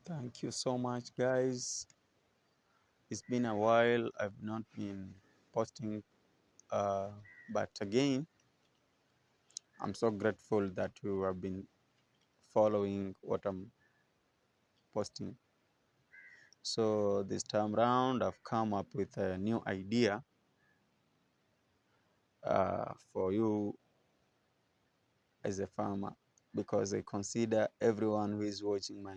Thank you so much, guys. It's been a while. I've not been posting, uh, but again, I'm so grateful that you have been following what I'm posting. So this time round, I've come up with a new idea for you as a farmer, because I consider everyone who is watching my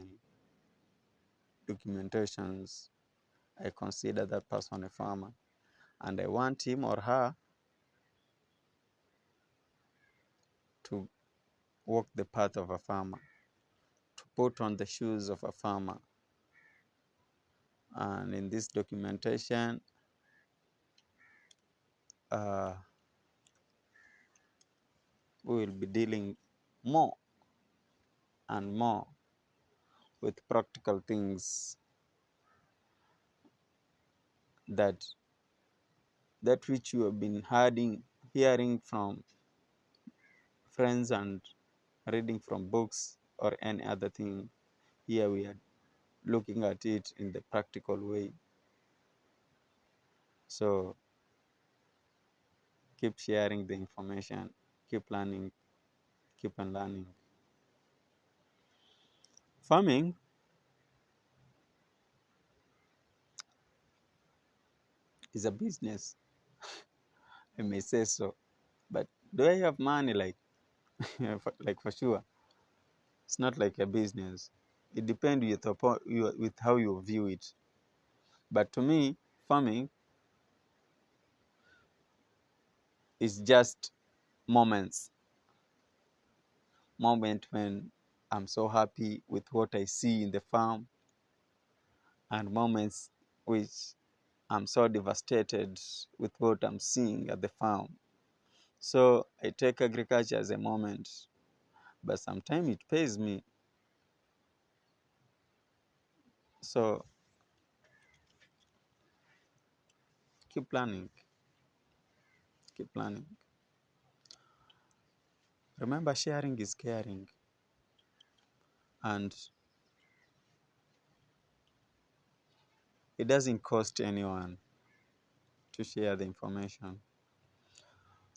documentations, I consider that person a farmer, and I want him or her to walk the path of a farmer, to put on the shoes of a farmer. And in this documentation, uh, we will be dealing more and more with practical things that which you have been hearing from friends and reading from books or any other thing. Here we are looking at it in the practical way. So keep sharing the information, keep learning, keep on learning. Farming is a business, I may say so. But do I have money? Like for sure, it's not like a business. It depends with how you view it. But to me, farming is just moments when I'm so happy with what I see in the farm, and moments which I'm so devastated with what I'm seeing at the farm. So I take agriculture as a moment, but sometimes it pays me. So keep planning, keep planning. Remember, sharing is caring, and it doesn't cost anyone to share the information.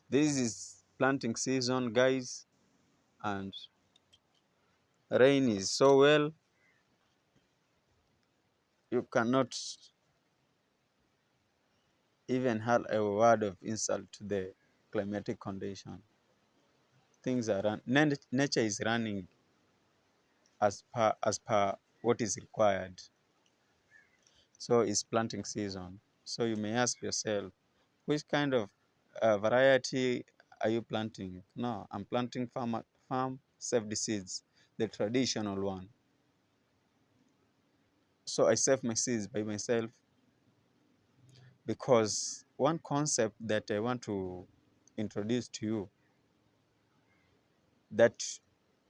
This is planting season, guys, and rain is so well, you cannot even have a word of insult to the climatic condition. Things are nature is running as per what is required. So it's planting season. So you may ask yourself, which kind of variety are you planting? No, I'm planting farm safety seeds, the traditional one. So I save my seeds by myself, because one concept that I want to introduce to you, that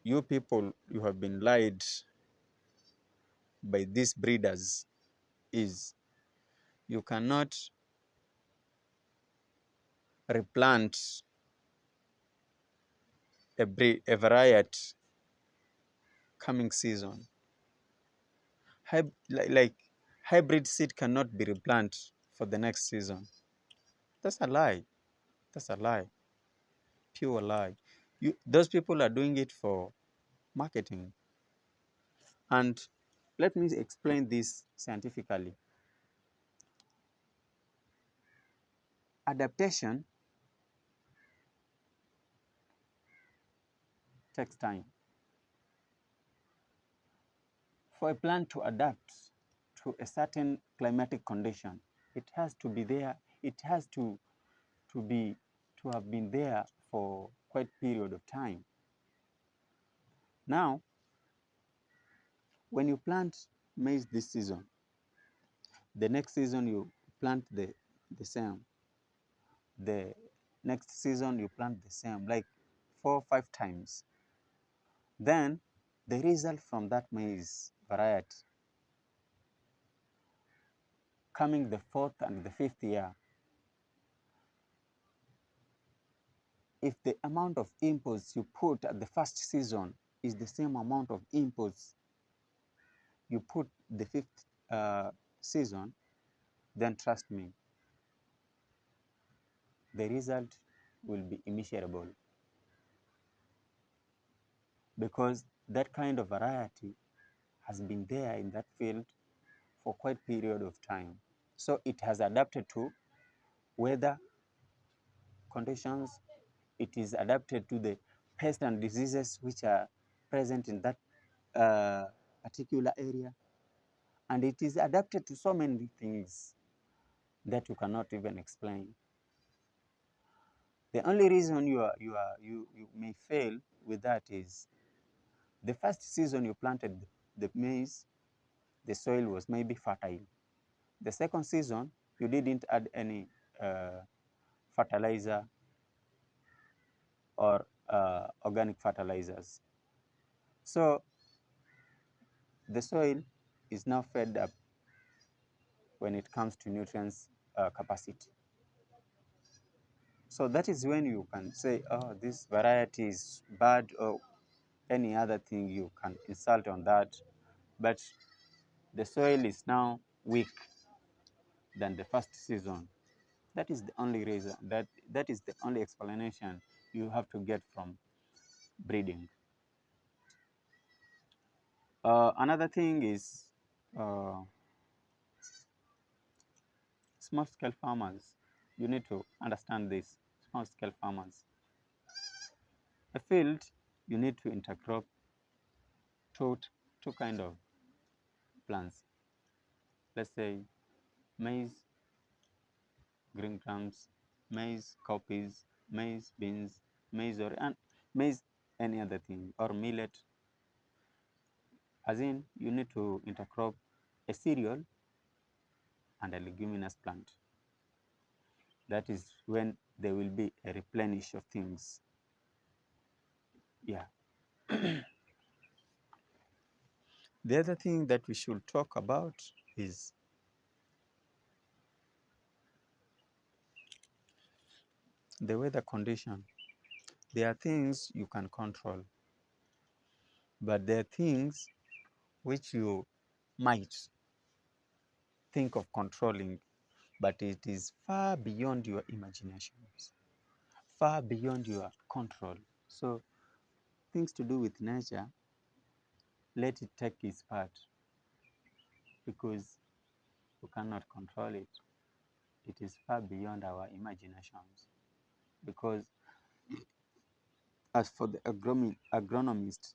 you people, you have been lied by these breeders, is you cannot replant a variety coming season. Like hybrid seed cannot be replanted for the next season. That's a lie. That's a lie. Pure lie. Those people are doing it for marketing. And let me explain this scientifically. Adaptation takes time. For a plant to adapt to a certain climatic condition, it has to be there. It has to have been there for quite a period of time. Now, when you plant maize this season, the next season you plant the same. The next season you plant the same, like 4 or 5 times. Then the result from that maize variety, coming the 4th and the 5th year, if the amount of inputs you put at the first season is the same amount of inputs you put the fifth season, then trust me, the result will be immeasurable, because that kind of variety has been there in that field for quite a period of time. So it has adapted to weather conditions, it is adapted to the pests and diseases which are present in that particular area, and it is adapted to so many things that you cannot even explain. The only reason you may fail with that is the first season you planted the maize, the soil was maybe fertile. The second season, you didn't add any fertilizer or organic fertilizers. So the soil is now fed up when it comes to nutrients capacity. So that is when you can say, oh, this variety is bad, or any other thing you can insult on that. But the soil is now weak than the first season. That is the only reason, that is the only explanation you have to get from breeding. Another thing is uh, small scale farmers. You need to understand this. Small scale farmers. A field, you need to intercrop two, two kind of plants. Let's say maize, green grams, maize, cowpeas, maize, beans, maize, or and maize, any other thing, or millet. As in, you need to intercrop a cereal and a leguminous plant. That is when there will be a replenish of things. Yeah. The other thing that we should talk about is the weather condition. There are things you can control, but there are things which you might think of controlling, but it is far beyond your imaginations, far beyond your control. So things to do with nature, let it take its part, because you cannot control it. It is far beyond our imaginations. Because as for the agronomist,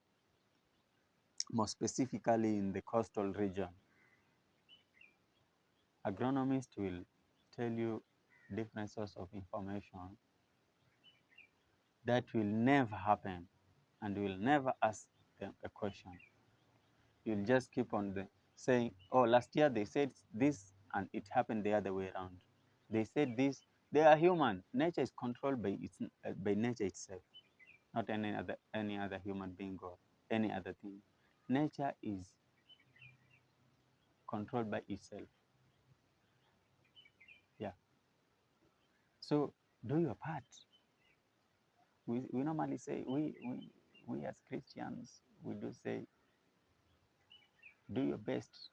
more specifically in the coastal region, agronomist will tell you different sorts of information that will never happen, and will never ask them a question. You'll just keep on saying, oh, last year they said this and it happened the other way around. They said this. They are human. Nature is controlled by nature itself, not any other human being or any other thing. Nature is controlled by itself. Yeah. So do your part. We normally say, we as Christians, we do say, do your best,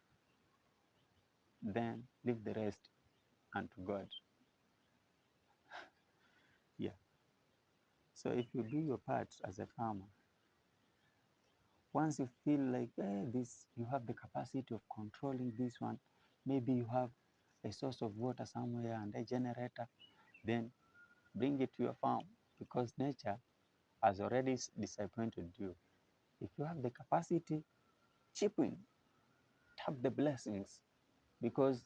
then leave the rest unto God. Yeah. So if you do your part as a farmer, once you feel like, this, you have the capacity of controlling this one, maybe you have a source of water somewhere and a generator, then bring it to your farm, because nature has already disappointed you. If you have the capacity, chip in, tap the blessings, because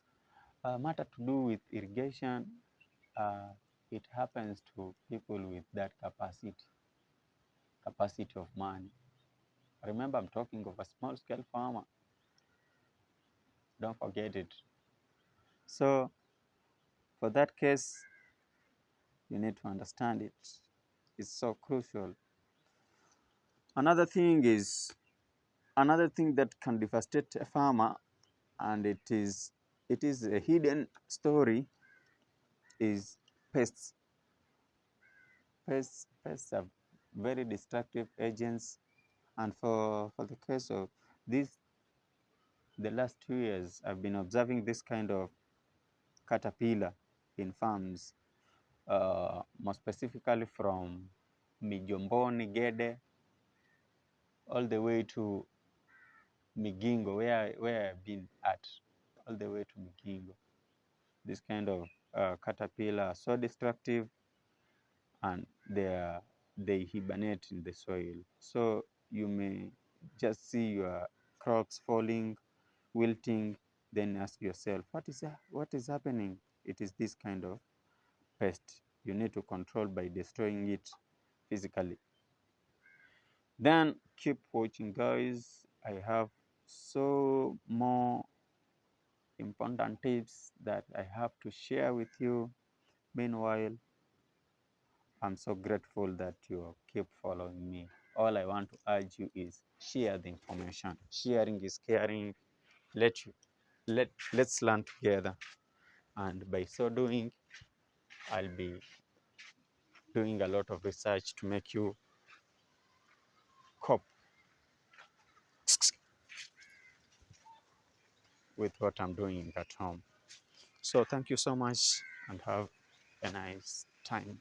matter to do with irrigation, uh, it happens to people with that capacity of money. Remember, I'm talking of a small scale farmer. Don't forget it. So for that case, you need to understand it. It's so crucial. Another thing that can devastate a farmer, and it is a hidden story, is pests. Pests are very destructive agents, and for the case of these the last 2 years, I've been observing this kind of caterpillar in farms, more specifically from Mijomboni, Gede, all the way to Migingo, where I've been at, all the way to Migingo. This kind of caterpillar are so destructive, and they hibernate in the soil. So you may just see your crops falling, wilting, then ask yourself, what is happening? It is this kind of pest. You need to control by destroying it physically. Then keep watching, guys. I have so more important tips that I have to share with you. Meanwhile, I'm so grateful that you keep following me. All I want to urge you is share the information. Sharing is caring. Let's learn together. And by so doing, I'll be doing a lot of research to make you cope with what I'm doing at home. So thank you so much and have a nice time.